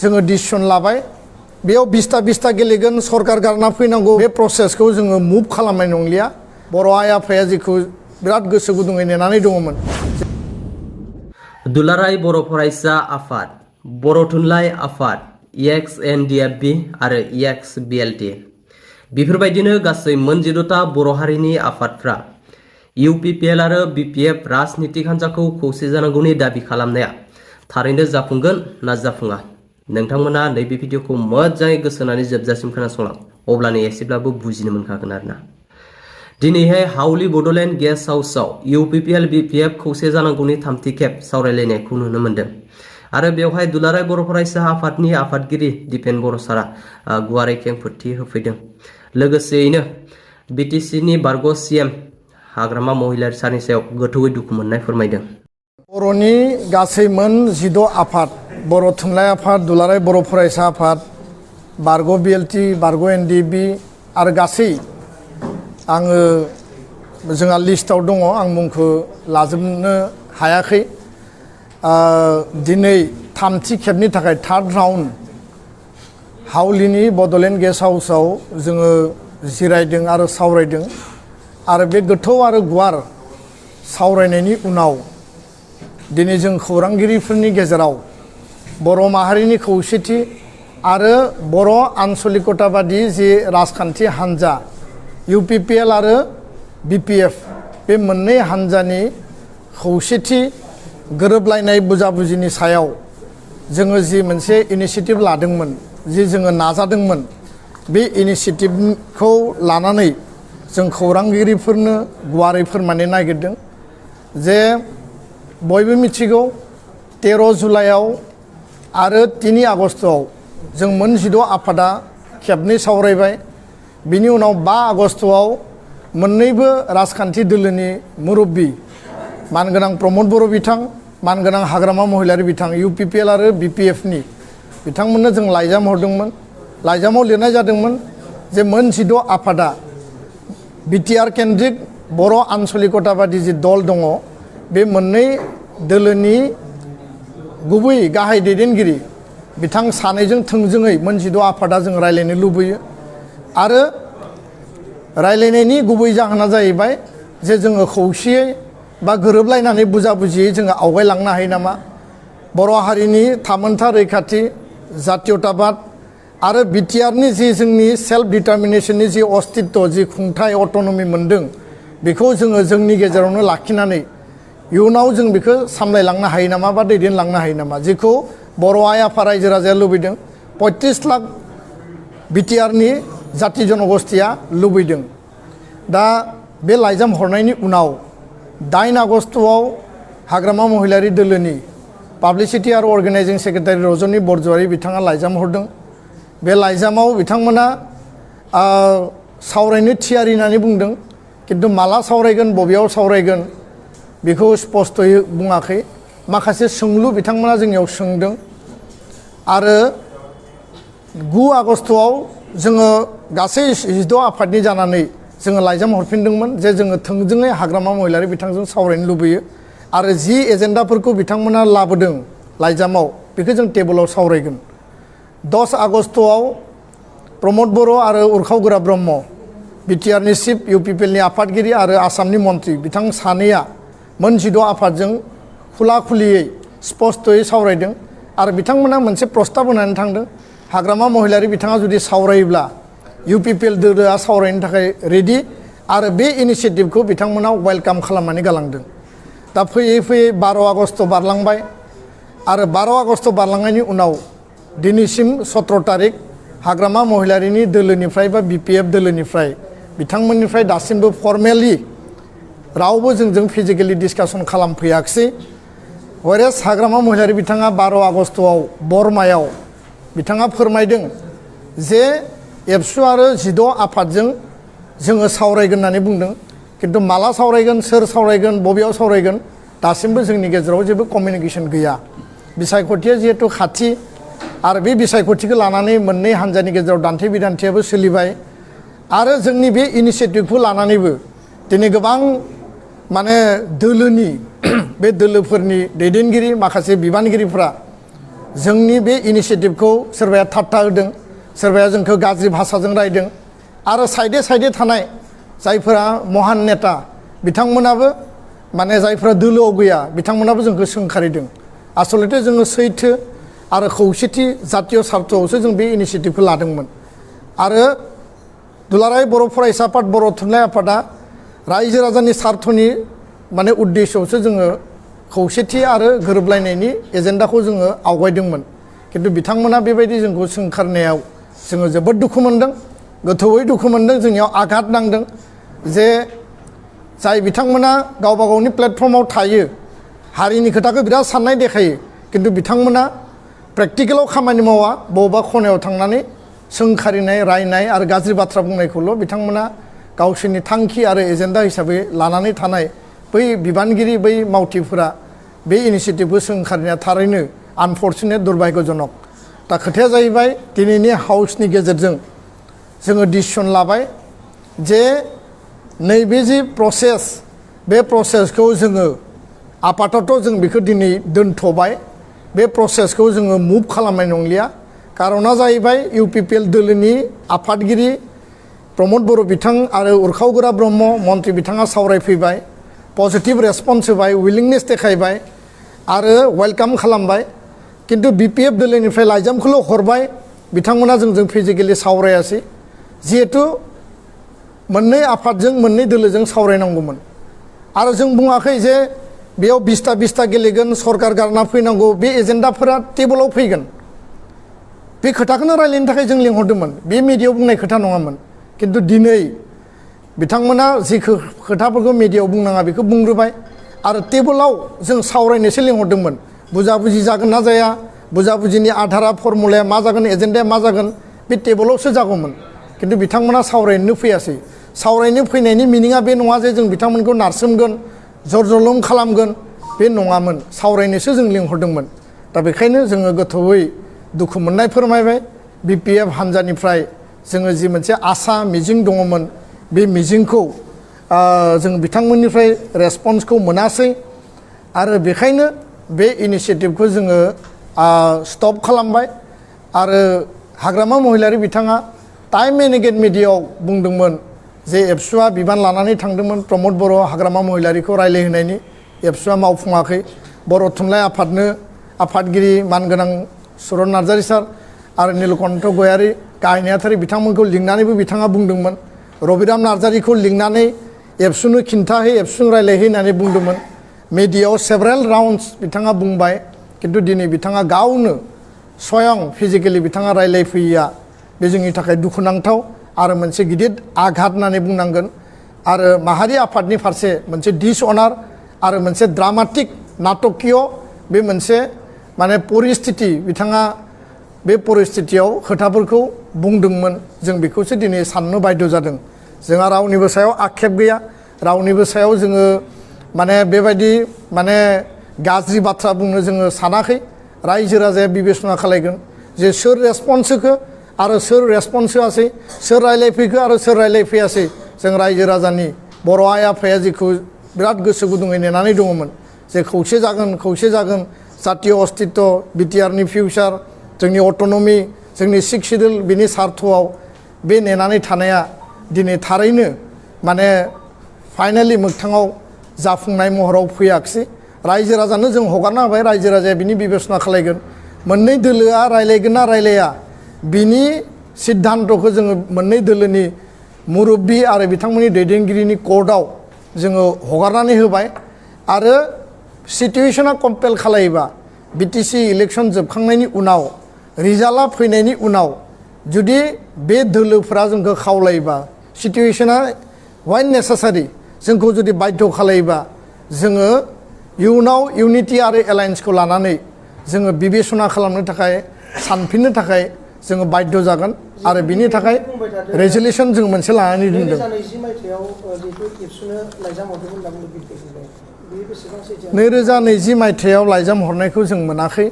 जोङो डिसिसन लाबाय बेयाव 20ता गेलेगोन सरकार गारना फैनांगौ बे प्रसेसखौ जोङो मुभ खालामनाय नंलिया बर' आइ आफाया जेखौ बिराद गोसो गुदुङै नेनानै दङमोन। दुलाराय बर' फरायसा आफाद, बर' थुनलाइ आफाद, EX-NDFB आरो EX-BLT बेफोरबायदिनो गासै मोन 17ता बर' हारिनि आफादफ्रा UPPL आरो BPF राजनितिक हान्जाखौ खौसे जानांगौनि दाबि खालामनाया थारैनो जाफुंगोन ना जाफुङा? नोंथांमोना नैबे भिडिअखौ मोजाङै गोसो होनानै जोबजासिम खोनासंलां, अब्लानो एसेब्लाबो बुजिनो मोनखागोन आरोना। दिनैहाय हाउली बड'लेण्ड गेस्ट हाउसआव UPPL BPF खौसे जानांगौनि थामथि खेब सावरायलायनायखौ नुनो मोन्दों आरो बेवहाय दुलाराय बर' फरायसा आफादनि आफादगिरि दिपेन बर' सारा गुवारै खेंफोरथि होफैदों। लोगोसेयैनो BTCनि बारग' CM हाग्रामा महिलारी सारनि सायाव गोथौयै दुखु मोननाय फोरमायदों। बर'नि गासै मोन 16 आफाद, बर' थुनलाइ आफाद, दुलाराय बर' फरायसा आफाद, बारग' BLT, बारग' NDB आरो गासै आङो जोंहा लिस्टआव दङ, आं मुंखौ लाजोबनो हायाखै। दिनै थामथि खेबनि थाखाय थार्ड राउन्ड हाउलीनि बड'लेण्ड गेस्ट हाउसआव जोङो जिरायदों आरो सावरायदों आरो बे गोथौ आरो गुवार सावरायनायनि उनाव दिनै जों खौरांगिरिफोरनि गेजेराव बर' माहारिनि खौसेथि आरो बर' आन्सलिकताबादि जे राजखान्थि हान्जा UPPL आरो BPF बे मोननै हान्जानि खौसेथि गोरोबलायनाय बुजाबुजिनि सायाव जोङो जि मोनसे इनिसियेटिभ लादोंमोन, जि जोङो नाजादोंमोन, बे इनिसियेटिभखौ लानानै जों खौरांगिरिफोरनो गुवारै फोरमायनो नागिरदों जे बयबो मिथिगौ 13 जुलाइआव आरो 3 आगस्तआव जों मोन 16 आफादा खेबनै सावरायबाय। बिनि उनाव 5 आगस्तआव मोननैबो राजखान्थि दोलोनि मुरब्बी मानगोनां प्रमद बर' बिथां, मानगोनां हाग्रामा महिलारी बिथां UPPL आरो BPFनि बिथांमोननो जों लाइजाम हरदोंमोन। लाइजामाव लिरनाय जादोंमोन जे मोन 16 आफादा BTR केन्द्रिक बर' आन्सलिकताबादि जि दल दङ, बे मोननै दोलोनि गुबै गाहाय दैदेनगिरि बिथां सानैजों थोंजोङै मोन 16 आफादा जों रायलायनो लुबैयो आरो रायलायनायनि गुबै जाहोना जाहैबाय जे जोङो खौसेयै बा गोरोबलायनानै बुजाबुजियै जोङो आवगायलांनो हायो नामा। बर' हारिनि थामोनथा रैखाथि, जातीयताबाद आरो BTRनि जि जोंनि सेल्फ डिटारमिनेसननि जि अस्तित्व, जि खुंथाय अट'नमि मोन्दों, बेखौ जोङो जोंनि गेजेरावनो लाखिनानै इयुनाव जों बेखौ सामलायलांनो हायो नामा बा दैदेनलांनो हायो नामा, जेखौ बर' आइ आफा रायजो राजाया लुबैदों, 35 लाख BTRनि जाति जनगोष्ठीया लुबैदों। दा बे लाइजाम हरनायनि उनाव 8 आगस्तआव हाग्रामा महिलारी दोलोनि पाब्लिसिटि आरो अर्गेनाइजिं सेक्रेटारि रजनी बरज'वारी बिथाङा लाइजाम हरदों। बे लाइजामाव बिथांमोना सावरायनो थियारि होननानै बुंदों, किन्तु माला सावरायगोन, बबेयाव सावरायगोन बेखौ स्पस्तयै बुङाखै। माखासे सोंलु बिथांमोना जोंनियाव सोंदों आरो 9 आगस्तआव जोङो गासै 16 आफादनि जानानै जोङो लाइजाम हरफिनदोंमोन जे जोङो थोंजोङै हाग्रामा महिलारी बिथांजों सावरायनो लुबैयो आरो जि एजेन्डाफोरखौ बिथांमोना लाबोदों लाइजामाव, बेखौ जों टेबोलाव सावरायगोन। 10 आगस्तआव प्रमद बर' आरो उरखाव ब्रह्म, BTRनि चिफ, UPPLनि आफादगिरि आरो आसामनि मन्त्रि बिथां सानैया मोन 16 आफादजों खुला खुलियै स्पस्तयै सावरायदों आरो बिथांमोना मोनसे प्रस्ताब होनानै थांदों, हाग्रामा महिलारी बिथाङा जुदि सावरायोब्ला UPPL दोलोआ सावरायनो थाखाय रेडि आरो बे इनिसियेटिभखौ बिथांमोना वेलकाम खालामनानै गालांदों। दा फैयै फैयै 12 आगस्त बारलांबाय आरो 12 आगस्त बारलांनायनि उनाव दिनैसिम 17 तारिख हाग्रामा महिलारीनि दोलोनिफ्राय बा BPF दोलोनिफ्राय बिथांमोननिफ्राय दासिमबो फर्मेलि रावबो जोंजों फिजिकेलि डिसकासन खालामफैयाखिसै। वेरेस हाग्रामा महिलारी बिथाङा 12 आगस्तआव बरमायाव बिथाङा फोरमायदों जे एबसु आरो 16 आफादजों जोङो सावरायगोन होननानै बुंदों, किन्तु माला सावरायगोन, सोर सावरायगोन, बबेयाव सावरायगोन दासिमबो जोंनि गेजेराव जेबो कमिउनिकेसन गैया। बिसायख'थिया जिहेतु खाथि आरो बे बिसायख'थिखौ लानानै मोननै हान्जानि गेजेराव दान्थे बिदान्थेयाबो सोलिबाय आरो जोंनि बे इनिसियेटिभखौ लानानैबो दिनै गोबां दोलोनि बे दोलोफोरनि दैदेनगिरि माखासे बिबानगिरिफ्रा जोंनि बे इनिशिएटिभखौ सोरबाया थाबथा होदों सोरबाया जोंखौ गाज्रि भाषाजों रायदों आरो साइडे साइडे थानाय जायफोरा महान नेता बिथांमोनाबो माने जायफोरा दोलोआव गैया बिथांमोनाबो जोंखौ सोंखारिदों आसलते जोङो सैथो आरो खौसेथि जातीय सार्थआवसो जों बे इनिशिएटिभखौ लादोंमोन आरो दुलाराय बर' फरायसा आफाद बर' थुनलाइ आफादा रायजो राजानि सार्थनि माने उद्देश्यआवसो जोङो खौसेथि आरो गोरोबलायनायनि एजेन्डाखौ जोङो आवगायदोंमोन किन्तु बिथांमोना बेबायदि जोंखौ सोंखारनायाव जोङो जोबोद दुखु मोनदों गोथौयै दुखु मोनदों जोंनियाव आघात नांदों जे जाय बिथांमोना गावबा गावनि प्लेटफर्माव थायो हारिनि खोथाखौ बिराद साननाय देखायो किन्तु बिथांमोना प्रेक्टिकेलाव खामानि मावा बबेबा खनायाव थांनानै सोंखारिनाय रायनाय आरो गाज्रि बाथ्रा बुंनायखौल' बिथांमोना गावसोरनि थांखि आरो एजेन्डा हिसाबै लानानै थानाय बै बिबानगिरि बै मावथिफोरा बे इनिशिएटिभखौ सोंखारिनाया थारैनो आनफर्चुनेट दुर्भाग्यजनक दा खोथाया जाहैबाय दिनैनि हाउसनि गेजेरजों जोङो डिसिसन लाबाय जे नैबे जि प्रसेस बे प्रसेसखौ जोङो आपातत जों बेखौ दिनै दोनथ'बाय बे प्रसेसखौ जोङो मुभ खालामनाय नंलिया कारना जाहैबाय UPPL दोलोनि आफादगिरि प्रमद बर' बिथां आरो उरखावगोरा ब्रह्म मन्त्रि बिथाङा सावरायफैबाय पजिटिभ रेसपन्स होबाय उइलिंनेस देखायबाय आरो वेलकाम खालामबाय किन्तु BPF दोलोनिफ्राय लाइजामखौल' हरबाय बिथांमोना जोंजों फिजिकेलि सावरायासै जिहेतु मोननै आफादजों मोननै दोलोजों सावरायनांगौमोन आरो जों बुङाखै जे बेयाव 20टा गेलेगोन सरकार गारना फैनांगौ बे एजेन्डाफोरा टेबोलाव फैगोन बे खोथाखौनो रायलायनो थाखाय जों लिंहरदोंमोन बे मिडियायाव बुंनाय खोथा नङामोन किन्तु दिनै बिथांमोना जि खोथाफोरखौ मिडियायाव बुंनाङा बेखौ बुंग्रोबाय आरो टेबोलाव जों सावरायनोसो लिंहरदोंमोन बुजाबुजि जागोन ना जाया बुजाबुजिनि आधारा फर्मुलाया मा जागोन एजेन्डाया मा जागोन बे टेबोलावसो जागौमोन किन्तु बिथांमोना सावरायनो फैयासै सावरायनो फैनायनि मिनिङा बे नङा जे जों बिथांमोनखौ नारसोमगोन जरजलम खालामगोन बे नङामोन सावरायनोसो जों लिंहरदोंमोन दा बेखायनो जोङो गोथौयै दुखु मोननाय फोरमायबाय BPF हान्जानिफ्राय जोङो जि मोनसे आसा मिजिं दङमोन बे मिजिंखौ जों बिथांमोननिफ्राय रेसपन्सखौ मोनासै आरो बेखायनो बे इनिशिएटिभखौ जोङो स्टप खालामबाय आरो हाग्रामा महिलारी बिथाङा टाइम एन्ड एगेन मिडियायाव बुंदोंमोन जे एबसुआ बिबान लानानै थांदोंमोन प्रमद बर' हाग्रामा महिलारीखौ रायलायहोनायनि एबसुआ मावफुङाखै बर' थुनलाइ आफादनो आफादगिरि मानगोनां सुरन नार्जारी सार आरो नीलकण्ठ गयारी गाहाय नेहाथारि बिथांमोनखौ लिंनानैबो बिथाङा बुंदोंमोन रबिराम नार्जारीखौ लिंनानै एबसुनो खिन्थाहै एबसुनो रायलायहै होननानै बुंदोंमोन मिडियायाव सेभारेल राउन्डस बिथाङा बुंबाय किन्तु दिनै बिथाङा गावनो स्वयं फिजिकेलि बिथाङा रायलायफैया बे जोंनि थाखाय दुखुनांथाव आरो मोनसे गिदिर आघात होननानै बुंनांगोन आरो माहारि आफादनि फारसे मोनसे डिसअनार आरो मोनसे ड्रामाटिक नाटकीय बे मोनसे माने परिस्थिति बिथाङा बे परिस्थितियाव खोथाफोरखौ बुंदोंमोन जों बेखौसो दिनै साननो बाध्य जादों जोंहा रावनिबो सायाव आक्षेप गैया रावनिबो सायाव जोङो माने बेबायदि माने गाज्रि बाथ्रा बुंनो जोङो सानाखै रायजो राजाया बिबेसना खालायगोन जे सोर रेसपन्स होखो आरो सोर रेसपन्स होआसै सोर रायलायफैखो आरो सोर रायलायफैयासै जों रायजो राजानि बर' आइ आफाया जेखौ बिराद गोसो गुदुङै नेनानै दङमोन जे खौसे जागोन जातीय अस्तित्व BTRनि फिउचार जोंनि अट'नमि जोंनि 6 शिड्युल बिनि सार्थआव बे नेनानै थानाया दिनै थारैनो माने फाइनालि मोगथाङाव जाफुंनाय महराव फैयाखिसै रायजो राजानो जों हगारना होबाय रायजो राजाया बिनि बिबेसना खालायगोन मोननै दोलोआ रायलायगोन ना रायलाया बिनि सिद्धान्तखौ जोङो मोननै दोलोनि मुरब्बी आरो बिथांमोननि दैदेनगिरिनि कर्टआव जोङो हगारनानै होबाय आरो सिटुएशना कम्पेल खालायोबा BTC इलेक्शन जोबखांनायनि उनाव रिजाल्टआ फैनायनि उनाव जुदि बे दोलोफोरा जोंखौ खावलायोबा सिटुएशना वाइन नेसेसारि जोंखौ जुदि बाध्य खालायोबा जोङो इयुनाव इउनिटि आरो एलायन्सखौ लानानै जोङो बिबेसना खालामनो थाखाय सानफिननो थाखाय जोङो बाध्य जागोन आरो बिनि थाखाय रेजोलिउसन जों मोनसे लानानै दोनदों 2020 मायथाइयाव लाइजाम हरनायखौ जों मोनाखै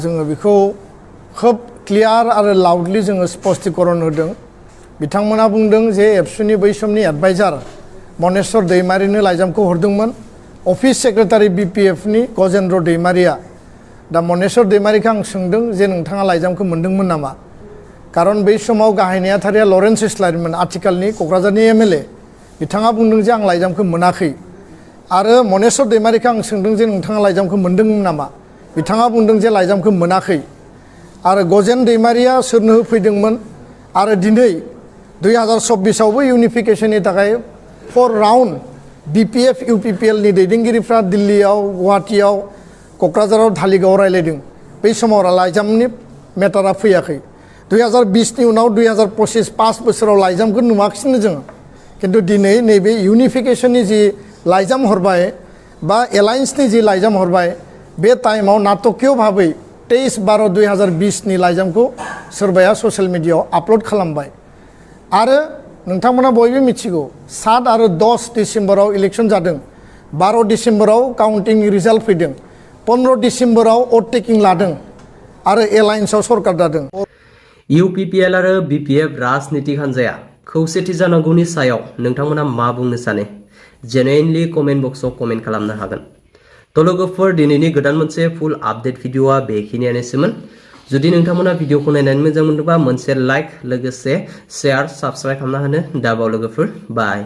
जोङो बेखौ खोब क्लियार आरो लाउडलि जोङो स्पष्टीकरण होदों बिथांमोना बुंदों जे एबसुनि बै समनि एडभाइजार मनेश्वर दैमारिनो लाइजामखौ हरदोंमोन अफिस सेक्रेटारि BPFनि गजेन्द्र दैमारिया दा मनेस्वर दैमारिखौ आं सोंदों जे नोंथाङा लाइजामखौ मोनदोंमोन नामा खारन बै समाव गाहाय नेहाथारिया लरेन्स इस्लारिमोन आथिखालनि क'क्राझारनि एमएलए बिथाङा बुंदों जे आं लाइजामखौ मोनाखै आरो मनेस्वर दैमारिखौ आं सोंदों जे नोंथाङा लाइजामखौ मोनदोंमोन नामा बिथाङा बुंदों जे लाइजामखौ मोनाखै आरो गजेन दैमारिया सोरनो होफैदोंमोन आरो दिनै 2024आवबो इउनिफिकेशननि थाखाय 4 राउन्ड बीपीएफ UPPL नि दैदेनगिरिफ्रा दिल्लीयाव गुवाहाटीयाव क'क्राझाराव धालिगावआव रायलायदों बै समाव लाइजामनि मेटारा फैयाखै 2020 नि उनाव 2025 5 बोसोराव लाइजामखौ नुवाखिसैनो जों किन्तु दिनै नैबे इउनिफिकेशननि जि लाइजाम हरबाय बा एलायन्सनि जि लाइजाम हरबाय बे टाइमाव नाटकीय भाबै 23/12/2020 नि लाइजामखौ सोरबाया ससियेल मिडियायाव आपल'ड खालामबाय आरो नोंथांमोना बयबो मिथिगौ 7 आरो 10 डिसेम्बराव इलेक्शन जादों 12 डिसेम्बराव काउन्टिं रिजाल्ट फैदों 15 डिसेम्बराव वोट टेकिं लादों आरो एलायन्सआव सरकार दादों UPPL आरो BPF राजनीतिक हान्जाया खौसेथि जानांगौनि सायाव नोंथांमोना मा बुंनो सानो जेनुइनलि कमेन्ट बक्सआव कमेन्ट खालामनो हागोन तो लोगोफोर दिनैनि गोदान मोनसे फुल आपडेट भिडिअआ बेखिनियानोसैमोन जुदि नोंथांमोना भिडिअखौ नायनानै मोजां मोनदोंबा मोनसे लाइक लोगोसे शेयार साबस्क्राइब खालामना होनो दाबाव लोगोफोर बाय